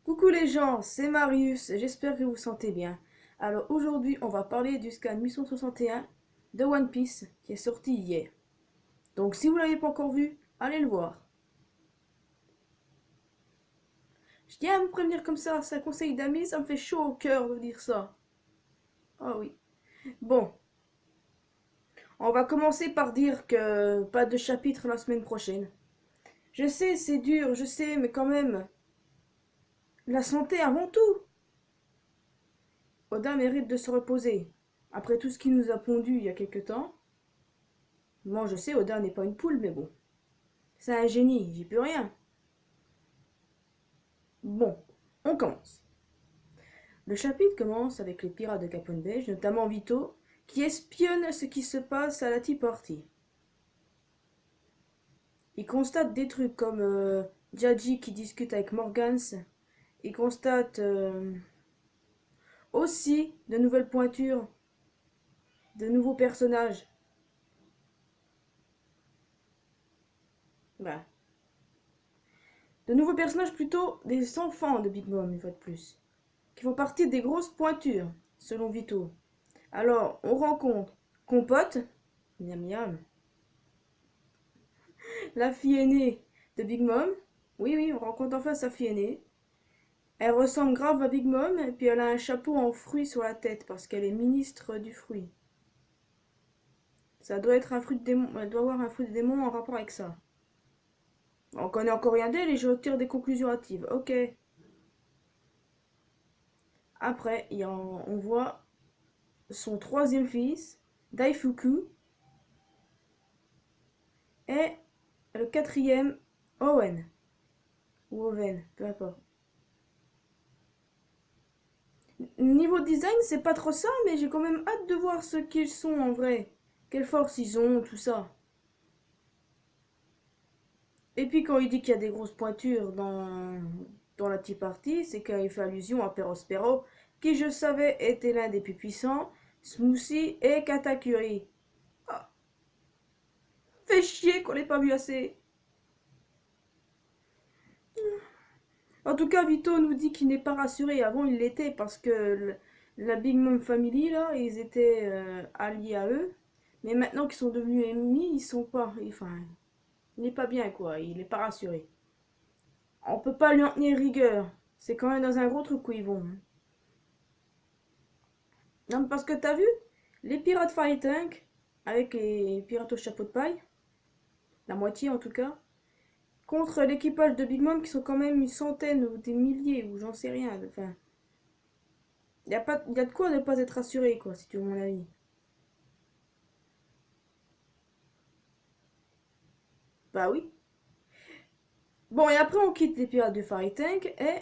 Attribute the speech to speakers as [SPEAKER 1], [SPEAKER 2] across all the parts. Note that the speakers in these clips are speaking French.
[SPEAKER 1] Coucou les gens, c'est Marius, j'espère que vous vous sentez bien. Alors aujourd'hui, on va parler du scan Mission 61 de One Piece qui est sorti hier. Donc si vous l'avez pas encore vu, allez le voir. Je tiens à vous prévenir comme ça, c'est un conseil d'amis, ça me fait chaud au cœur de vous dire ça. Ah oui. Bon, on va commencer par dire que pas de chapitre la semaine prochaine. Je sais, c'est dur, je sais, mais quand même, la santé avant tout. Oda mérite de se reposer. Après tout ce qu'il nous a pondu il y a quelque temps. Moi je sais, Oda n'est pas une poule, mais bon. C'est un génie, j'y peux rien. Bon, on commence. Le chapitre commence avec les pirates de Capone Beige, notamment Vito, qui espionne ce qui se passe à la Tea Party. Il constate des trucs comme Jaji qui discute avec Morgans. Il constate aussi de nouvelles pointures, de nouveaux personnages. Bah, de nouveaux personnages plutôt des enfants de Big Mom, une fois de plus, qui font partie des grosses pointures, selon Vito. Alors, on rencontre Compote, miam miam, la fille aînée de Big Mom. Oui, oui, on rencontre enfin sa fille aînée. Elle ressemble grave à Big Mom, et puis elle a un chapeau en fruit sur la tête, parce qu'elle est ministre du fruit. Ça doit être un fruit de démon, elle doit avoir un fruit de démon en rapport avec ça. On connaît encore rien d'elle et je tire des conclusions hâtives. Ok. Après, on voit son troisième fils, Daifuku, et le quatrième, Owen. Ou Owen, peu importe. Niveau design, c'est pas trop ça, mais j'ai quand même hâte de voir ce qu'ils sont en vrai. Quelle force ils ont, tout ça. Et puis quand il dit qu'il y a des grosses pointures dans la Tea Party, c'est qu'il fait allusion à Perospero, qui je savais était l'un des plus puissants, Smoothie et Katakuri. Ah, fait chier qu'on l'ait pas vu assez. En tout cas, Vito nous dit qu'il n'est pas rassuré. Avant, il l'était parce que la Big Mom Family, là, ils étaient alliés à eux. Mais maintenant qu'ils sont devenus ennemis, ils sont pas. Enfin, il n'est pas bien, quoi. Il n'est pas rassuré. On peut pas lui en tenir rigueur. C'est quand même dans un gros truc où ils vont. Non, parce que t'as vu, les pirates Fire Tank, avec les pirates au chapeau de paille, la moitié en tout cas, contre l'équipage de Big Mom qui sont quand même une centaine ou des milliers ou j'en sais rien. Enfin, y a de quoi ne pas être rassuré, quoi, si tu veux mon avis. Bah oui. Bon, et après on quitte les pirates de Fire Tank et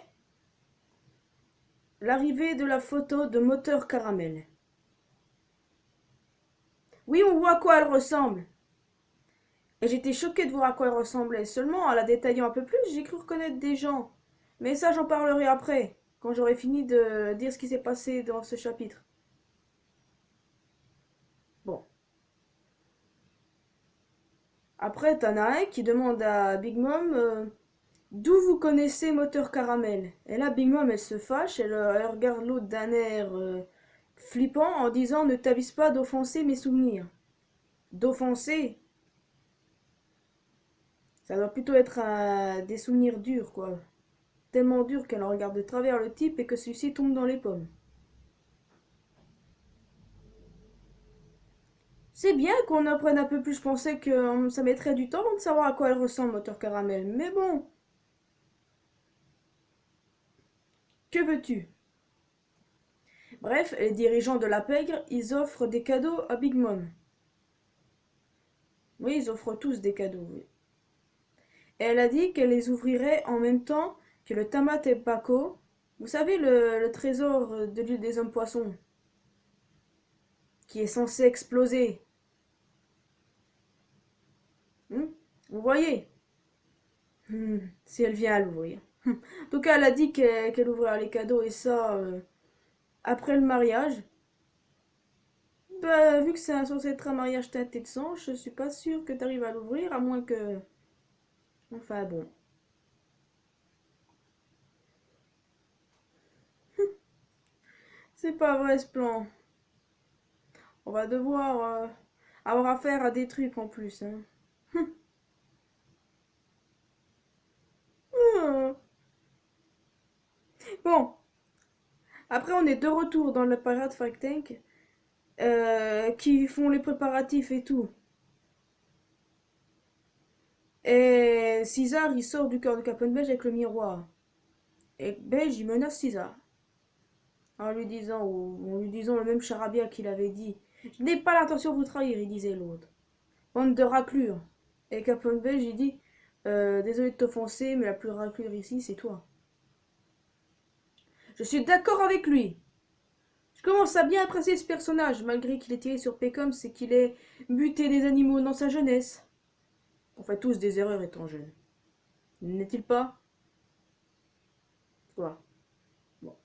[SPEAKER 1] l'arrivée de la photo de Moteur Caramel. Oui, on voit à quoi elle ressemble. Et j'étais choquée de voir à quoi elle ressemblait. Seulement, en la détaillant un peu plus, j'ai cru reconnaître des gens. Mais ça, j'en parlerai après, quand j'aurai fini de dire ce qui s'est passé dans ce chapitre. Bon. Après, t'en as un qui demande à Big Mom d'où vous connaissez Moteur Caramel. Et là, Big Mom, elle se fâche, elle regarde l'autre d'un air flippant en disant ne t'avise pas d'offenser mes souvenirs. D'offenser, ça doit plutôt être des souvenirs durs, quoi. Tellement durs qu'elle en regarde de travers le type et que celui-ci tombe dans les pommes. C'est bien qu'on apprenne un peu plus. Je pensais que ça mettrait du temps avant de savoir à quoi elle ressemble, Moteur Caramel. Mais bon, que veux-tu? Bref, les dirigeants de la pègre, ils offrent des cadeaux à Big Mom. Oui, ils offrent tous des cadeaux. Oui. Et elle a dit qu'elle les ouvrirait en même temps que le Tamate Paco. Vous savez, le trésor de l'île des hommes poissons, qui est censé exploser. Hmm. Vous voyez? Si elle vient à l'ouvrir. En tout cas, elle a dit qu'elle ouvrira les cadeaux et ça après le mariage. Bah, vu que c'est censé être un mariage teinté de sang, je suis pas sûre que t'arrives à l'ouvrir, à moins que... Enfin bon. C'est pas vrai ce plan. On va devoir avoir affaire à des trucs en plus. Hein. Bon, après on est de retour dans le Pirate Fight Tank qui font les préparatifs et tout. Et César il sort du cœur de Capone Beige avec le miroir. Et Beige il menace César en lui disant le même charabia qu'il avait dit. Je n'ai pas l'intention de vous trahir, il disait l'autre. Bande de raclures. Et Capone Beige il dit désolé de t'offenser, mais la plus raclure ici c'est toi. Je suis d'accord avec lui. Je commence à bien apprécier ce personnage, malgré qu'il est tiré sur Pécom, c'est qu'il ait buté des animaux dans sa jeunesse. On fait tous des erreurs étant jeunes. N'est-il pas? Quoi? Bon.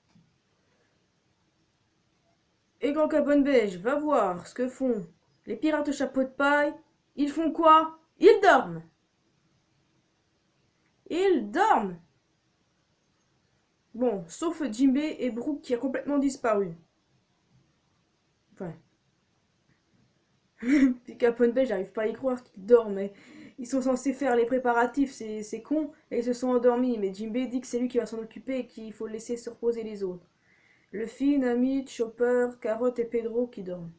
[SPEAKER 1] Et quand Capone Beige va voir ce que font les pirates au chapeau de paille, ils font quoi? Ils dorment. Ils dorment. Bon, sauf Jimbei et Brooke qui a complètement disparu. Enfin. Puis Capone Beige, j'arrive pas à y croire qu'ils dorment. Mais ils sont censés faire les préparatifs, c'est con, et ils se sont endormis. Mais Jimbei dit que c'est lui qui va s'en occuper et qu'il faut laisser se reposer les autres. Luffy, Nami, Chopper, Carotte et Pedro qui dorment.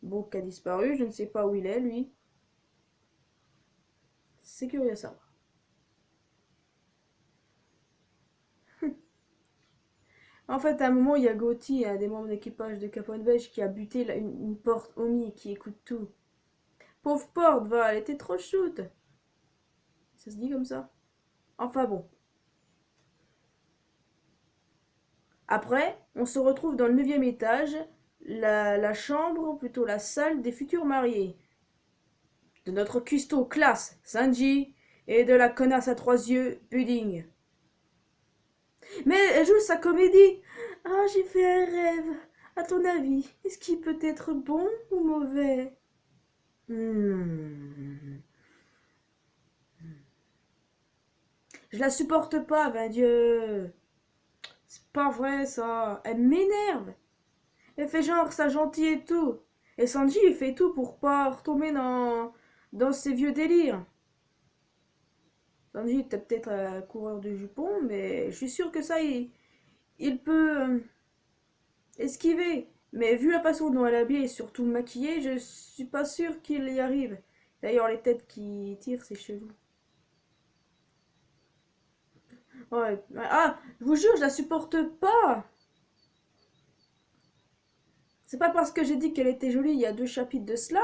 [SPEAKER 1] Brooke a disparu, je ne sais pas où il est, lui. C'est curieux ça. En fait, à un moment, il y a Gotti, un des membres d'équipage de Capone Beige, qui a buté une porte Omi qui écoute tout. Pauvre porte, va, elle était trop shoot. Ça se dit comme ça? Enfin bon. Après, on se retrouve dans le 9e étage, la chambre, plutôt la salle des futurs mariés. De notre cuistot classe, Sanji, et de la connasse à 3 yeux, Pudding. Mais elle joue sa comédie. Ah, j'ai fait un rêve. À ton avis, est-ce qu'il peut être bon ou mauvais? Hmm. Je la supporte pas, ben Dieu. C'est pas vrai ça. Elle m'énerve. Elle fait genre ça gentil et tout. Et Sanji, il fait tout pour pas retomber dans ses vieux délires. Sanji était peut-être un coureur de jupons, mais je suis sûre que ça, il peut esquiver. Mais vu la façon dont elle est habillée et surtout maquillée, je suis pas sûre qu'il y arrive. D'ailleurs, les têtes qui tirent, c'est chelou. Ouais. Ah, je vous jure, je la supporte pas. C'est pas parce que j'ai dit qu'elle était jolie il y a 2 chapitres de cela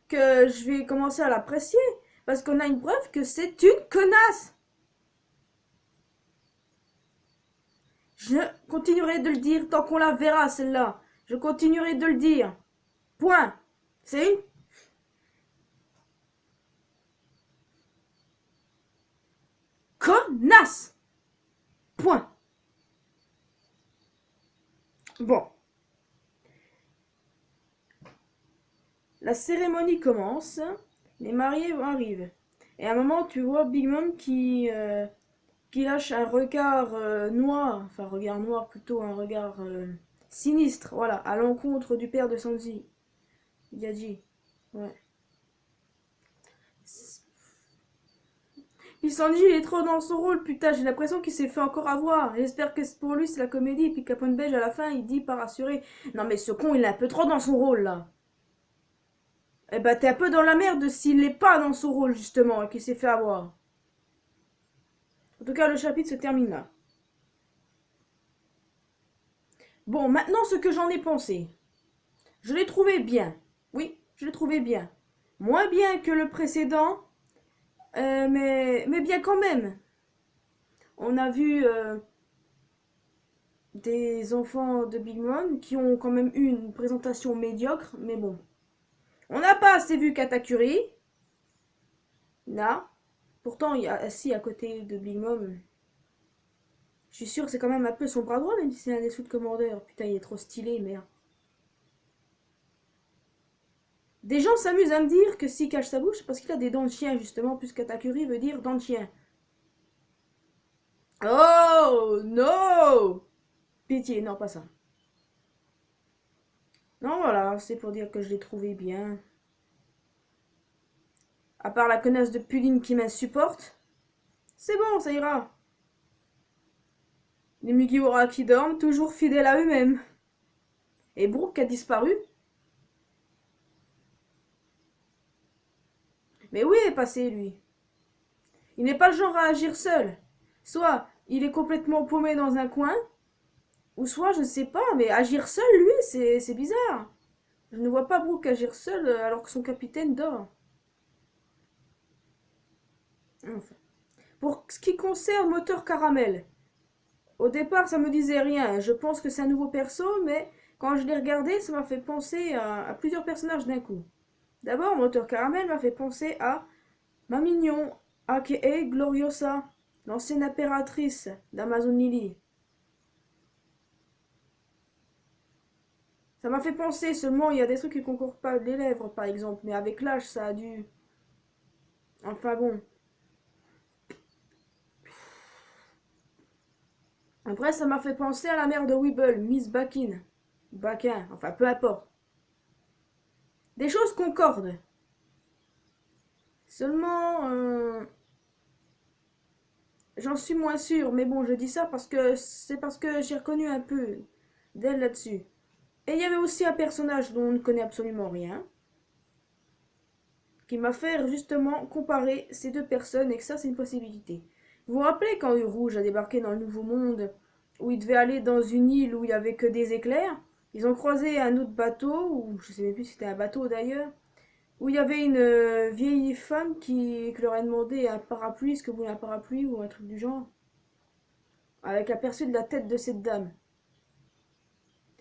[SPEAKER 1] que je vais commencer à l'apprécier. Parce qu'on a une preuve que c'est une connasse. Je continuerai de le dire tant qu'on la verra, celle-là. Je continuerai de le dire. Point. C'est une connasse. Point. Bon. La cérémonie commence. Les mariés arrivent. Et à un moment, tu vois Big Mom qui lâche un regard noir. Enfin, regard noir plutôt, un regard sinistre. Voilà, à l'encontre du père de Sanji. Yaji. Ouais. Puis Sanji, il est trop dans son rôle, putain, j'ai l'impression qu'il s'est fait encore avoir. J'espère que pour lui, c'est la comédie. Et puis Capone Beige, à la fin, il dit par assuré. Non, mais ce con, il est un peu trop dans son rôle, là. Eh ben, t'es un peu dans la merde s'il n'est pas dans son rôle, justement, et qu'il s'est fait avoir. En tout cas, le chapitre se termine là. Bon, maintenant, ce que j'en ai pensé. Je l'ai trouvé bien. Oui, je l'ai trouvé bien. Moins bien que le précédent, mais bien quand même. On a vu des enfants de Big Mom qui ont quand même eu une présentation médiocre, mais bon. On n'a pas assez vu Katakuri. Là. Pourtant, il y a assis à côté de Big Mom. Je suis sûre que c'est quand même un peu son bras droit, même si c'est un des sous-commandeurs. Putain, il est trop stylé, merde. Des gens s'amusent à me dire que s'il cache sa bouche, c'est parce qu'il a des dents de chien, justement, puisque Katakuri veut dire dents de chien. Oh, no! Pitié, non, pas ça. Non, voilà, c'est pour dire que je l'ai trouvé bien. À part la connasse de Pudding qui m'insupporte. C'est bon, ça ira. Les Mugiwara qui dorment, toujours fidèles à eux-mêmes. Et Brooke a disparu. Mais où est passé, lui? Il n'est pas le genre à agir seul. Soit il est complètement paumé dans un coin, ou soit je ne sais pas, mais agir seul, lui, c'est bizarre. Je ne vois pas Brooke agir seul alors que son capitaine dort. Enfin. Pour ce qui concerne Moteur Caramel, au départ ça me disait rien. Je pense que c'est un nouveau perso, mais quand je l'ai regardé, ça m'a fait penser à plusieurs personnages d'un coup. D'abord, Moteur Caramel m'a fait penser à Ma Mignon, aka Gloriosa, l'ancienne impératrice d'Amazon Lily. Ça m'a fait penser, seulement il y a des trucs qui concordent pas, les lèvres par exemple, mais avec l'âge ça a dû. Enfin bon. Après ça m'a fait penser à la mère de Weeble, Miss Bakin. Bakin, enfin peu importe. Des choses concordent. Seulement, j'en suis moins sûre, mais bon, je dis ça parce que c'est parce que j'ai reconnu un peu d'elle là-dessus. Et il y avait aussi un personnage dont on ne connaît absolument rien, qui m'a fait justement comparer ces deux personnes et que ça c'est une possibilité. Vous vous rappelez quand Rouge a débarqué dans le Nouveau Monde, où il devait aller dans une île où il n'y avait que des éclairs? Ils ont croisé un autre bateau, ou je ne sais même plus si c'était un bateau d'ailleurs, où il y avait une vieille femme qui leur a demandé un parapluie, est-ce que vous voulez un parapluie ou un truc du genre, avec aperçu de la tête de cette dame.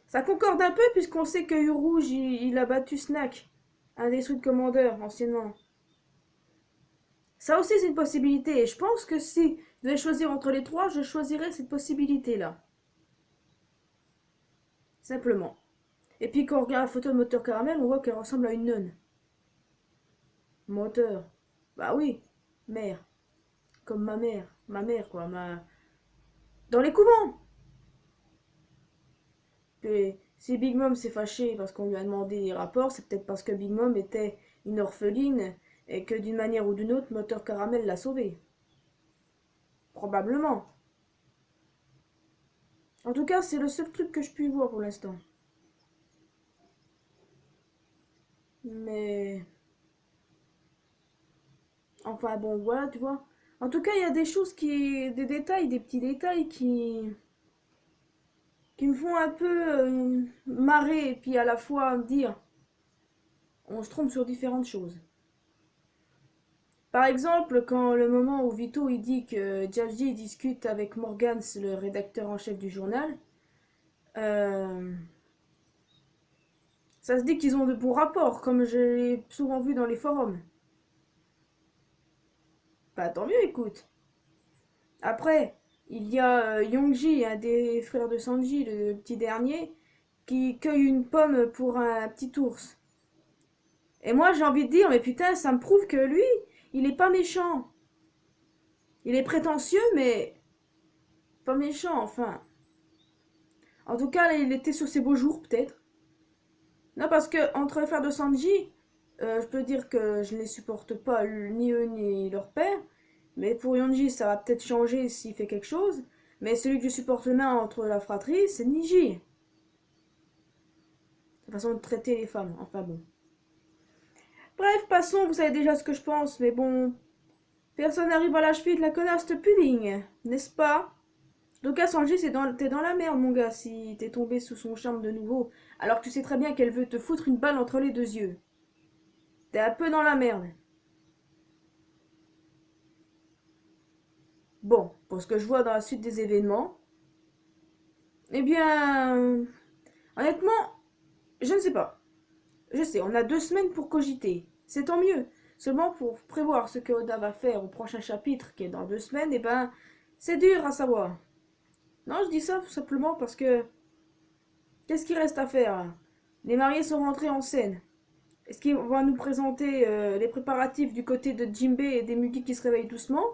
[SPEAKER 1] Ça concorde un peu puisqu'on sait que Rouge il a battu Snack, un des Street Commanders anciennement. Ça aussi c'est une possibilité et je pense que si je devais choisir entre les trois, je choisirais cette possibilité-là. Simplement. Et puis quand on regarde la photo de Moteur Caramel, on voit qu'elle ressemble à une nonne. Moteur. Bah oui, mère. Comme ma mère. Ma mère quoi, dans les couvents. Et si Big Mom s'est fâchée parce qu'on lui a demandé des rapports, c'est peut-être parce que Big Mom était une orpheline et que d'une manière ou d'une autre, Moteur Caramel l'a sauvée. Probablement. En tout cas, c'est le seul truc que je puis voir pour l'instant. Mais... Enfin bon, voilà, tu vois. En tout cas, il y a des choses qui... Des détails, des petits détails qui me font un peu marrer et puis à la fois me dire on se trompe sur différentes choses. Par exemple, quand le moment où Vito il dit que Jazzy discute avec Morgans, le rédacteur en chef du journal, euh, ça se dit qu'ils ont de bons rapports, comme je l'ai souvent vu dans les forums. Bah tant mieux, écoute. Après, il y a Yongji, un des frères de Sanji, le petit dernier, qui cueille une pomme pour un petit ours. Et moi j'ai envie de dire, mais putain, ça me prouve que lui, il est pas méchant. Il est prétentieux, mais pas méchant, enfin. En tout cas, là, il était sur ses beaux jours, peut-être. Non, parce que entre les frères de Sanji, je peux dire que je ne les supporte pas, ni eux ni leur père. Mais pour Yonji, ça va peut-être changer s'il fait quelque chose. Mais celui que je supporte le moins entre la fratrie, c'est Niji. Sa façon de traiter les femmes, enfin bon. Bref, passons, vous savez déjà ce que je pense, mais bon. Personne n'arrive à la cheville de la connasse de Pudding, n'est-ce pas? Lucas Sanji, t'es dans la merde, mon gars, si t'es tombé sous son charme de nouveau, alors que tu sais très bien qu'elle veut te foutre une balle entre les deux yeux. T'es un peu dans la merde. Bon, pour ce que je vois dans la suite des événements, eh bien, honnêtement, je ne sais pas. Je sais, on a 2 semaines pour cogiter. C'est tant mieux. Seulement pour prévoir ce que Oda va faire au prochain chapitre, qui est dans 2 semaines, eh ben, c'est dur à savoir. Non, je dis ça tout simplement parce que qu'est-ce qu'il reste à faire là? Les mariés sont rentrés en scène. Est-ce qu'ils vont nous présenter les préparatifs du côté de Jimbe et des Mugi qui se réveillent doucement?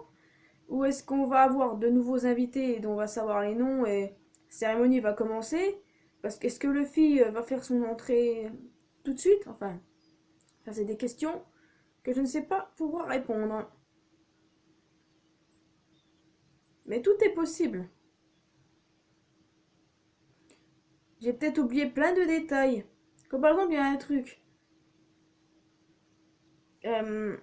[SPEAKER 1] Ou est-ce qu'on va avoir de nouveaux invités dont on va savoir les noms et la cérémonie va commencer? Parce qu'est-ce que Luffy va faire son entrée tout de suite? Enfin, ça c'est des questions que je ne sais pas pouvoir répondre. Mais tout est possible. J'ai peut-être oublié plein de détails. Comme par exemple, il y a un truc. Euh,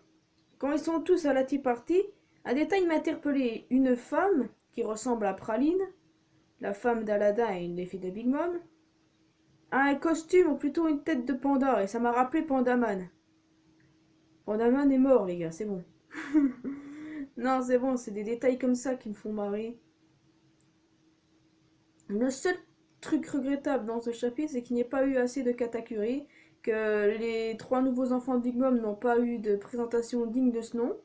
[SPEAKER 1] Quand ils sont tous à la tea party, un détail m'a interpellé. Une femme qui ressemble à Praline, la femme d'Aladin et une des filles de Big Mom, a un costume ou plutôt une tête de panda et ça m'a rappelé Pandaman. Pandaman est mort, les gars, c'est bon. Non, c'est bon, c'est des détails comme ça qui me font marrer. Le seul truc regrettable dans ce chapitre, c'est qu'il n'y ait pas eu assez de Katakuri, que les trois nouveaux enfants de Big Mom n'ont pas eu de présentation digne de ce nom,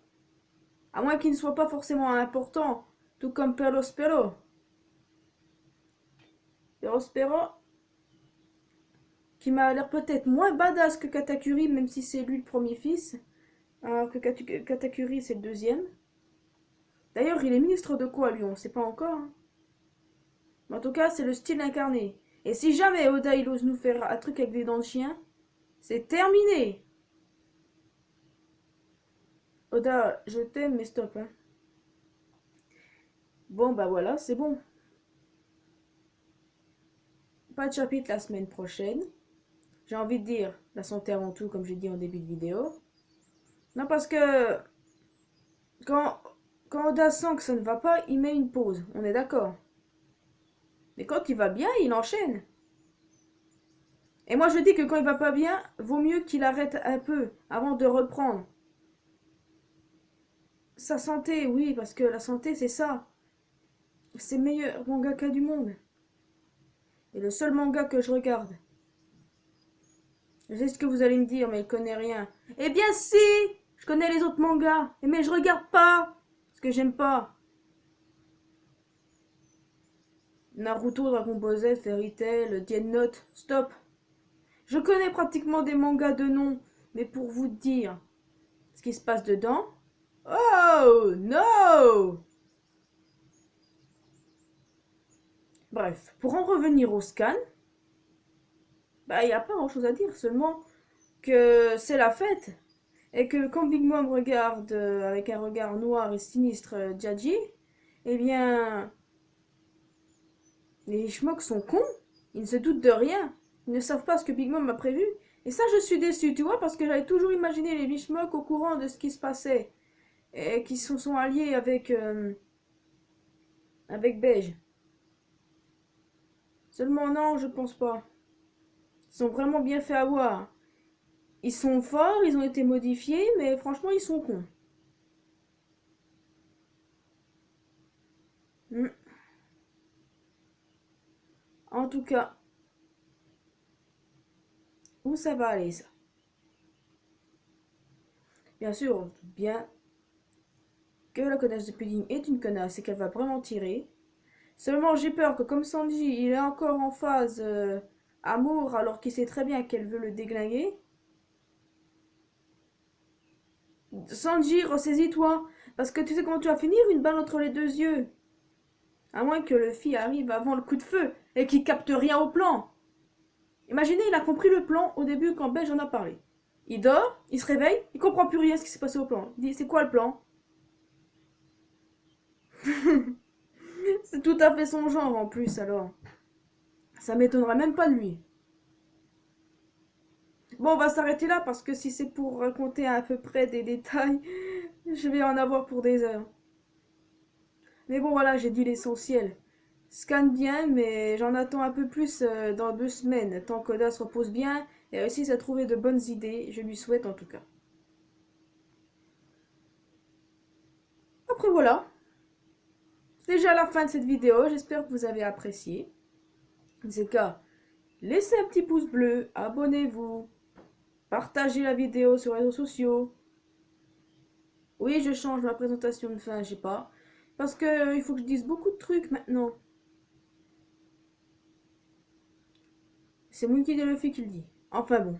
[SPEAKER 1] à moins qu'ils ne soient pas forcément importants, tout comme Perospero. Perospero, qui m'a l'air peut-être moins badass que Katakuri, même si c'est lui le premier fils, alors que Katakuri c'est le deuxième. D'ailleurs, il est ministre de quoi, lui? On sait pas encore, hein. Mais en tout cas, c'est le style incarné. Et si jamais Oda il ose nous faire un truc avec des dents de chien, c'est terminé. Oda, je t'aime, mais stop, hein. Bon, bah voilà, c'est bon. Pas de chapitre la semaine prochaine. J'ai envie de dire la santé avant tout, comme j'ai dit en début de vidéo. Non, parce que quand, quand Oda sent que ça ne va pas, il met une pause. On est d'accord. Mais quand il va bien, il enchaîne. Et moi, je dis que quand il va pas bien, vaut mieux qu'il arrête un peu avant de reprendre. Sa santé, oui, parce que la santé, c'est ça. C'est le meilleur mangaka du monde. Et le seul manga que je regarde. Je sais ce que vous allez me dire, mais il connaît rien. Eh bien si, je connais les autres mangas, mais je regarde pas. Parce que j'aime pas. Naruto, Dragon Ball Z, Fairy Tail, Death Note, stop. Je connais pratiquement des mangas de nom, mais pour vous dire ce qui se passe dedans. Oh no! Bref, pour en revenir au scan, bah il n'y a pas grand chose à dire, seulement que c'est la fête. Et que quand Big Mom regarde avec un regard noir et sinistre Jaji, eh bien, les schmucks sont cons, ils ne se doutent de rien, ils ne savent pas ce que Big Mom a prévu. Et ça, je suis déçue, tu vois, parce que j'avais toujours imaginé les Bishmok au courant de ce qui se passait, et qui se sont alliés avec Beige. Seulement non, je pense pas. Ils sont vraiment bien fait avoir. Ils sont forts, ils ont été modifiés, mais franchement, ils sont cons. Hmm. En tout cas, où ça va aller, ça? Bien sûr, on se doute bien que la connasse de Pudding est une connasse et qu'elle va vraiment tirer. Seulement, j'ai peur que comme Sanji, il est encore en phase amour alors qu'il sait très bien qu'elle veut le déglinguer. Sanji, ressaisis-toi, parce que tu sais comment tu vas finir, une balle entre les deux yeux. À moins que Luffy arrive avant le coup de feu et qu'il capte rien au plan. Imaginez, il a compris le plan au début quand Belge en a parlé. Il dort, il se réveille, il comprend plus rien ce qui s'est passé au plan. Il dit, c'est quoi le plan? C'est tout à fait son genre en plus alors. Ça m'étonnerait même pas de lui. Bon, on va s'arrêter là parce que si c'est pour raconter à peu près des détails, je vais en avoir pour des heures. Mais bon, voilà, j'ai dit l'essentiel. Scanne bien, mais j'en attends un peu plus dans 2 semaines, tant qu'Oda se repose bien et réussisse à trouver de bonnes idées. Je lui souhaite en tout cas. Après voilà, c'est déjà la fin de cette vidéo. J'espère que vous avez apprécié. Dans ce cas, laissez un petit pouce bleu, abonnez-vous, partagez la vidéo sur les réseaux sociaux. Oui, je change ma présentation de fin, je sais pas. Parce que il faut que je dise beaucoup de trucs maintenant. C'est Monkey D. Luffy qui le dit. Enfin bon.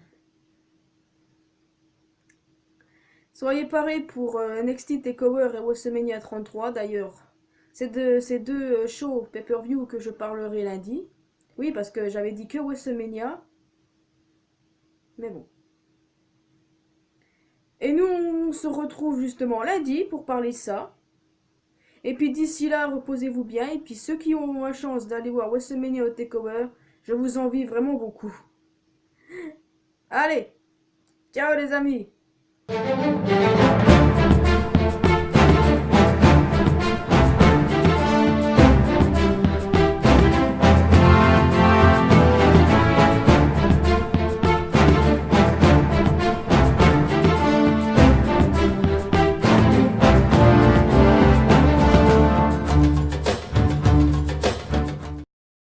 [SPEAKER 1] Soyez parés pour NXT TakeOver et WrestleMania 33 d'ailleurs. C'est de ces deux shows pay-per-view que je parlerai lundi. Oui, parce que j'avais dit que WrestleMania. Mais bon. Et nous, on se retrouve justement lundi pour parler de ça. Et puis d'ici là, reposez-vous bien. Et puis ceux qui ont la chance d'aller voir WrestleMania au Takeover, je vous envie vraiment beaucoup. Allez, ciao les amis!